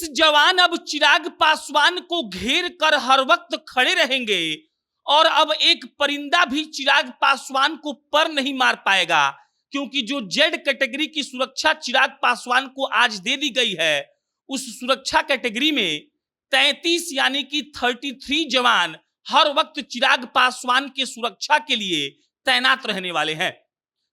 जवान अब चिराग पासवान को घेर कर हर वक्त खड़े रहेंगे और अब एक परिंदा भी चिराग पासवान को पर नहीं मार पाएगा, क्योंकि जो जेड कैटेगरी की सुरक्षा चिराग पासवान को आज दे दी गई है, उस सुरक्षा कैटेगरी में 33 यानी कि 33 जवान हर वक्त चिराग पासवान के सुरक्षा के लिए तैनात रहने वाले हैं।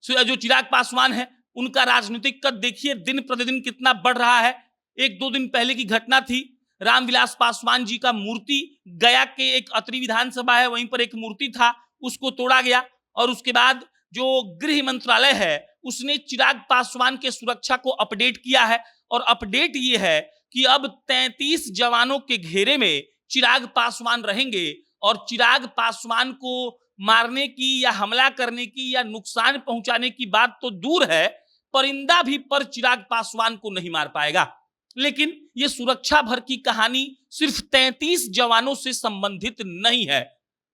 जो चिराग पासवान है, उनका राजनीतिक कद देखिए दिन प्रतिदिन कितना बढ़ रहा है। एक दो दिन पहले की घटना थी, रामविलास पासवान जी का मूर्ति गया के एक अत्रि विधानसभा है, वहीं पर एक मूर्ति था, उसको तोड़ा गया और उसके बाद जो गृह मंत्रालय है उसने चिराग पासवान के सुरक्षा को अपडेट किया है और अपडेट ये है कि अब 33 जवानों के घेरे में चिराग पासवान रहेंगे और चिराग पासवान को मारने की या हमला करने की या नुकसान पहुंचाने की बात तो दूर है, परिंदा भी पर चिराग पासवान को नहीं मार पाएगा। लेकिन यह सुरक्षा भर की कहानी सिर्फ 33 जवानों से संबंधित नहीं है।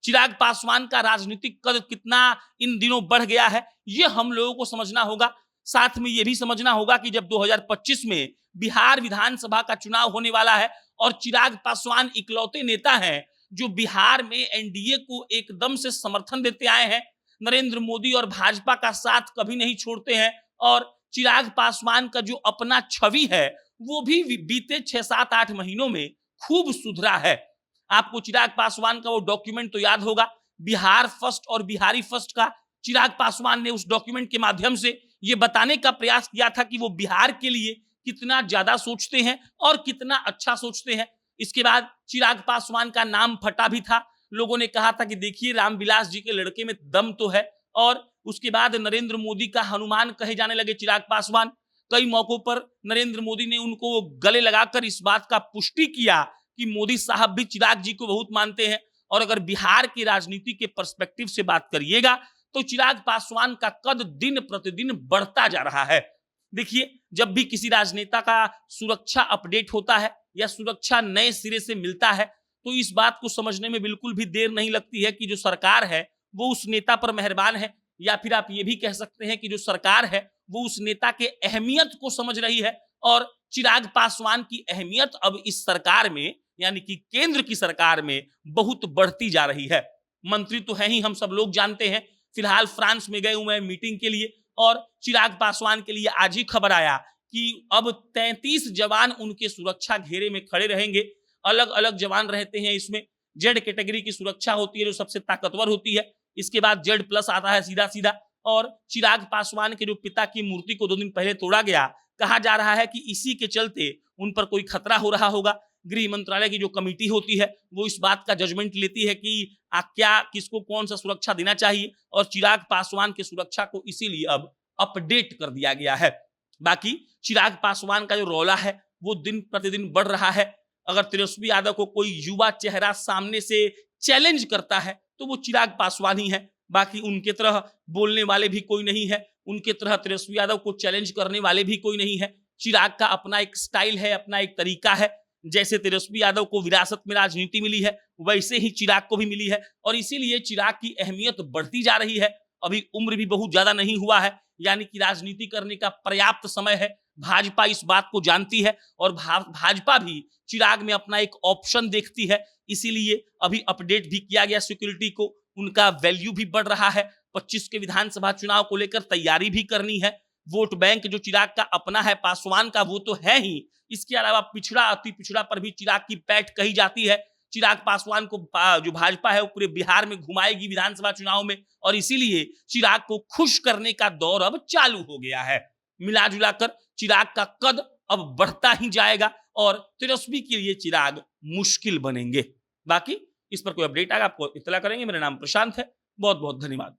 चिराग पासवान का राजनीतिक कद कितना इन दिनों बढ़ गया है, यह हम लोगों को समझना होगा। साथ में यह भी समझना होगा कि जब 2025 में बिहार विधानसभा का चुनाव होने वाला है और चिराग पासवान इकलौते नेता हैं जो बिहार में एनडीए को एकदम से समर्थन देते आए हैं, नरेंद्र मोदी और भाजपा का साथ कभी नहीं छोड़ते हैं और चिराग पासवान का जो अपना छवि है वो भी बीते 6-7-8 महीनों में खूब सुधरा है। आपको चिराग पासवान का वो डॉक्यूमेंट तो याद होगा, बिहार फर्स्ट और बिहारी फर्स्ट का। चिराग पासवान ने उस डॉक्यूमेंट के माध्यम से ये बताने का प्रयास किया था कि वो बिहार के लिए कितना ज्यादा सोचते हैं और कितना अच्छा सोचते हैं। इसके बाद चिराग पासवान का नाम फटा भी था, लोगों ने कहा था कि देखिए रामविलास जी के लड़के में दम तो है। और उसके बाद नरेंद्र मोदी का हनुमान कहे जाने लगे चिराग पासवान। कई मौकों पर नरेंद्र मोदी ने उनको गले लगाकर इस बात का पुष्टि किया कि मोदी साहब भी चिराग जी को बहुत मानते हैं। और अगर बिहार की राजनीति के पर्सपेक्टिव से बात करिएगा तो चिराग पासवान का कद दिन प्रतिदिन बढ़ता जा रहा है। देखिए, जब भी किसी राजनेता का सुरक्षा अपडेट होता है या सुरक्षा नए सिरे से मिलता है तो इस बात को समझने में बिल्कुल भी देर नहीं लगती है कि जो सरकार है वो उस नेता पर मेहरबान है, या फिर आप ये भी कह सकते हैं कि जो सरकार है वो उस नेता के अहमियत को समझ रही है। और चिराग पासवान की अहमियत अब इस सरकार में यानी कि केंद्र की सरकार में बहुत बढ़ती जा रही है। मंत्री तो है ही, हम सब लोग जानते हैं, फिलहाल फ्रांस में गए हुए हैं मीटिंग के लिए और चिराग पासवान के लिए आज ही खबर आया कि अब 33 जवान उनके सुरक्षा घेरे में खड़े रहेंगे। अलग अलग जवान रहते हैं इसमें। जेड कैटेगरी की सुरक्षा होती है जो सबसे ताकतवर होती है, इसके बाद जेड प्लस आता है सीधा सीधा। और चिराग पासवान के जो पिता की मूर्ति को 2 दिन पहले तोड़ा गया, कहा जा रहा है कि इसी के चलते उन पर कोई खतरा हो रहा होगा। गृह मंत्रालय की जो कमेटी होती है वो इस बात का जजमेंट लेती है कि क्या किसको कौन सा सुरक्षा देना चाहिए और चिराग पासवान की सुरक्षा को इसीलिए अब अपडेट कर दिया गया है। बाकी चिराग पासवान का जो रौला है वो दिन प्रतिदिन बढ़ रहा है। अगर तेजस्वी यादव को कोई युवा चेहरा सामने से चैलेंज करता है तो वो चिराग पासवान ही है। बाकी उनके तरह बोलने वाले भी कोई नहीं है, उनके तरह तेजस्वी यादव को चैलेंज करने वाले भी कोई नहीं है। चिराग का अपना एक स्टाइल है, अपना एक तरीका है। जैसे तेजस्वी यादव को विरासत में राजनीति मिली है वैसे ही चिराग को भी मिली है और इसीलिए चिराग की अहमियत बढ़ती जा रही है। अभी उम्र भी बहुत ज्यादा नहीं हुआ है, यानी कि राजनीति करने का पर्याप्त समय है। भाजपा इस बात को जानती है और भाजपा भी चिराग में अपना एक ऑप्शन देखती है, इसीलिए अभी अपडेट भी किया गया सिक्योरिटी को। उनका वैल्यू भी बढ़ रहा है। 25 के विधानसभा चुनाव को लेकर तैयारी भी करनी है। वोट बैंक जो चिराग का अपना है पासवान का वो तो है ही, इसके अलावा पिछड़ा अति पिछड़ा पर भी चिराग की पैठ कही जाती है। चिराग पासवान को जो भाजपा है वो पूरे बिहार में घुमाएगी विधानसभा चुनाव में और इसीलिए चिराग को खुश करने का दौर अब चालू हो गया है। मिला जुलाकर चिराग का कद अब बढ़ता ही जाएगा और तेजस्वी के लिए चिराग मुश्किल बनेंगे। बाकी इस पर कोई अपडेट आएगा आपको इत्तला करेंगे। मेरा नाम प्रशांत है, बहुत बहुत धन्यवाद।